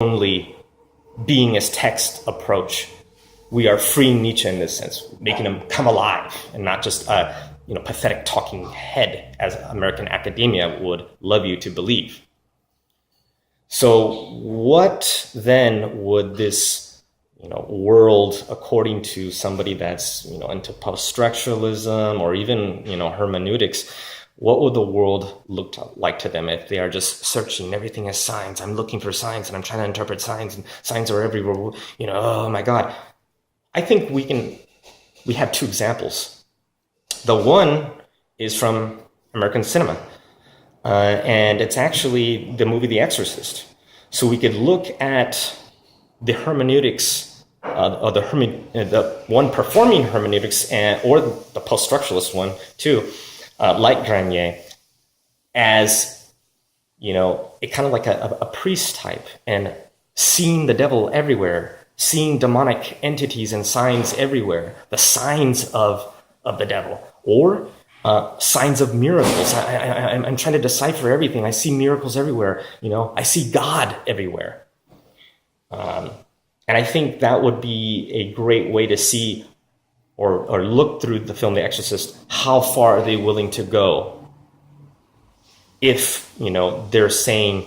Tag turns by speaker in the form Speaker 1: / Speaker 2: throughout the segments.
Speaker 1: only being as text approach. We are freeing Nietzsche in this sense, making him come alive and not just a pathetic talking head, as American academia would love you to believe. So what then would this world, according to somebody that's into post-structuralism or even hermeneutics, what would the world look like to them if they are just searching everything as signs? I'm looking for signs and I'm trying to interpret signs, and signs are everywhere. Oh my God. I think we have two examples. The one is from American cinema, and it's actually the movie The Exorcist. So we could look at the hermeneutics, or the one performing hermeneutics, or the post-structuralist one too, like Grenier, as a kind of like a priest type, and seeing the devil everywhere, seeing demonic entities and signs everywhere, the signs of the devil, or signs of miracles. I'm trying to decipher everything. I see miracles everywhere. I see God everywhere. And I think that would be a great way to see or look through the film The Exorcist. How far are they willing to go if they're saying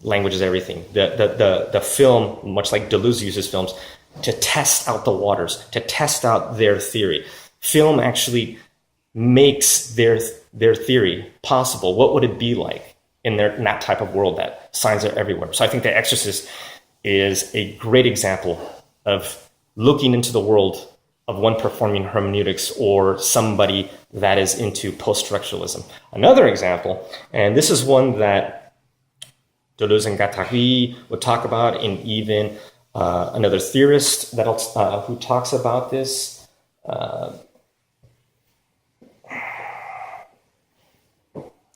Speaker 1: language is everything? The film, much like Deleuze uses films to test out the waters, to test out their theory. Film actually makes their theory possible. What would it be like in that type of world that signs are everywhere? So I think The Exorcist is a great example of looking into the world of one performing hermeneutics or somebody that is into post-structuralism. Another example, and this is one that Deleuze and Guattari would talk about, and even another theorist who talks about this.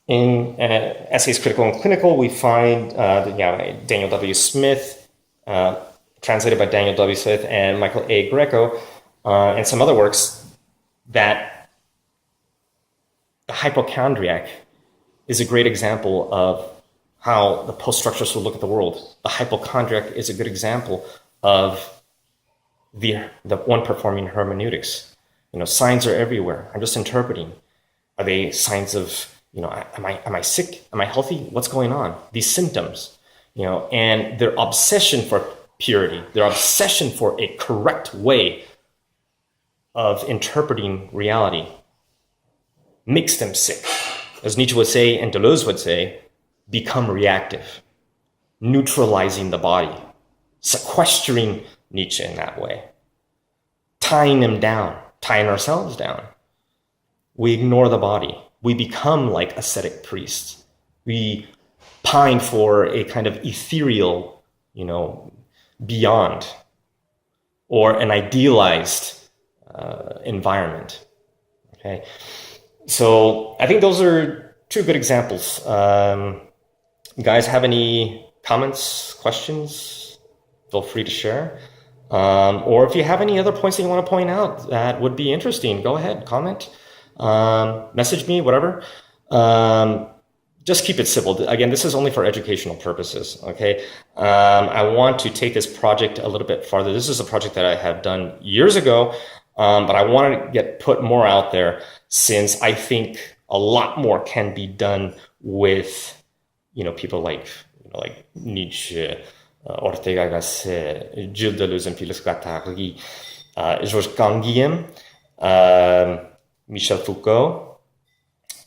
Speaker 1: In Essays Critical and Clinical, we find Daniel W. Smith, translated by Daniel W. Smith and Michael A. Greco, and some other works, that the hypochondriac is a great example of how the post-structurists will look at the world. The hypochondriac is a good example of the one performing hermeneutics. Signs are everywhere. I'm just interpreting. Are they signs of, am I sick? Am I healthy? What's going on? These symptoms, and their obsession for purity, their obsession for a correct way of interpreting reality makes them sick. As Nietzsche would say, and Deleuze would say, become reactive, neutralizing the body, sequestering Nietzsche in that way, tying him down, tying ourselves down. We ignore the body. We become like ascetic priests. We pine for a kind of ethereal, beyond, or an idealized environment. Okay, so I think those are two good examples. You guys have any comments, questions? Feel free to share. Or if you have any other points that you want to point out that would be interesting, go ahead, comment, message me, whatever. Just keep it civil. Again, this is only for educational purposes, okay? I want to take this project a little bit farther. This is a project that I have done years ago, but I want to put more out there, since I think a lot more can be done with, people like Nietzsche, Ortega Gasset, Gilles Deleuze and Phyllis Guattari, Georges Canguilhem, Michel Foucault,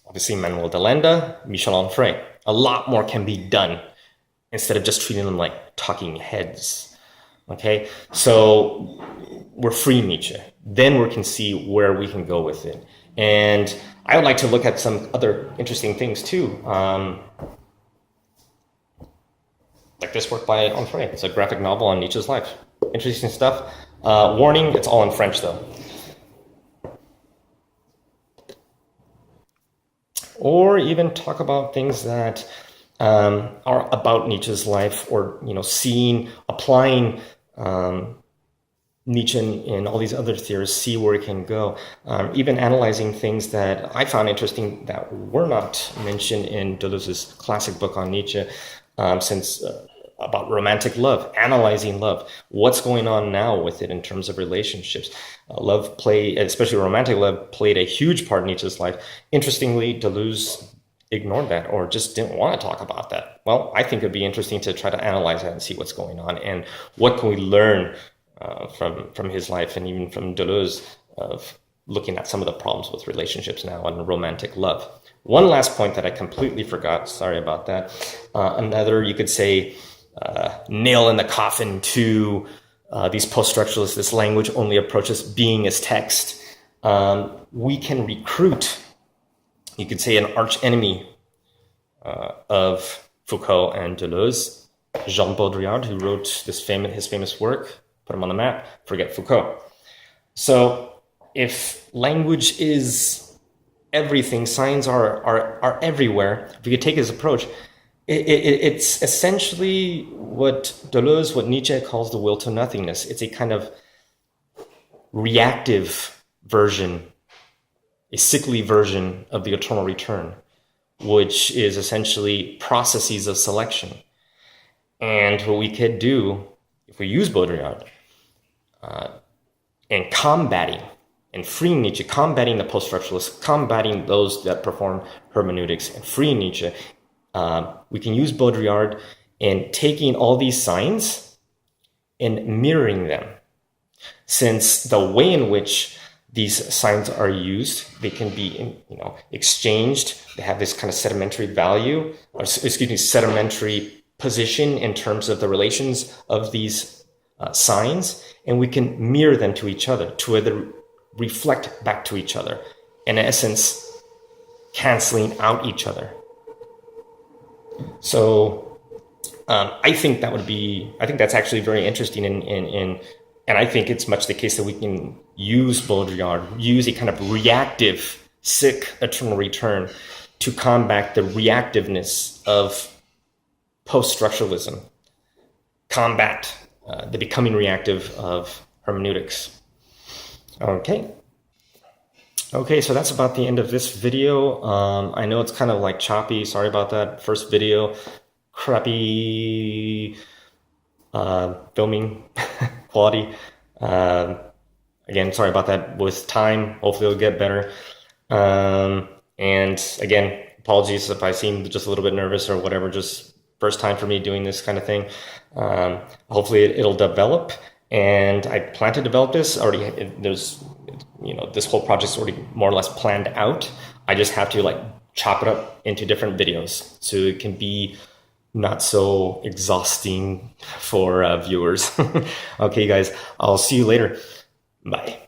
Speaker 1: obviously Manuel de Landa, Michel Onfray. A lot more can be done instead of just treating them like talking heads. Okay, so we're free Nietzsche. Then we can see where we can go with it. And I would like to look at some other interesting things too. Like this work by Onfray. It's a graphic novel on Nietzsche's life. Interesting stuff. Warning, it's all in French though. Or even talk about things that are about Nietzsche's life, or applying Nietzsche and all these other theories, see where it can go. Even analyzing things that I found interesting that were not mentioned in Deleuze's classic book on Nietzsche, since about romantic love, analyzing love. What's going on now with it in terms of relationships? Love played, especially romantic love, played a huge part in Nietzsche's life. Interestingly, Deleuze ignored that or just didn't want to talk about that. Well, I think it'd be interesting to try to analyze that and see what's going on and what can we learn from his life and even from Deleuze of looking at some of the problems with relationships now and romantic love. One last point that I completely forgot, sorry about that. Another, you could say, nail in the coffin to these post-structuralists, this language only approaches being as text. We can recruit, you could say, an arch enemy of Foucault and Deleuze, Jean Baudrillard, who wrote his famous work, put him on the map, Forget Foucault. So if language is everything, signs are everywhere, if we could take his approach, it's essentially what Deleuze, what Nietzsche calls the will to nothingness. It's a kind of reactive version, a sickly version of the eternal return, which is essentially processes of selection. And what we could do, if we use Baudrillard, and combating and freeing Nietzsche, combating the post-structuralists, combating those that perform hermeneutics, and freeing Nietzsche, we can use Baudrillard in taking all these signs and mirroring them. Since the way in which these signs are used, they can be, exchanged. They have this kind of sedimentary value, or sedimentary position in terms of the relations of these signs, and we can mirror them to each other, to either reflect back to each other, in essence, canceling out each other. So I think that's actually very interesting and I think it's much the case that we can use Baudrillard, use a kind of reactive, sick eternal return to combat the reactiveness of post-structuralism, combat the becoming reactive of hermeneutics. Okay, so that's about the end of this video. I know it's kind of like choppy, sorry about that. First video, crappy filming quality. Again, sorry about that. With time, hopefully it'll get better. And again, apologies if I seem just a little bit nervous or whatever, just first time for me doing this kind of thing. Hopefully it'll develop, and I plan to develop this already. There's, this whole project's already more or less planned out. I just have to chop it up into different videos so it can be not so exhausting for viewers. Okay, guys, I'll see you later. Bye.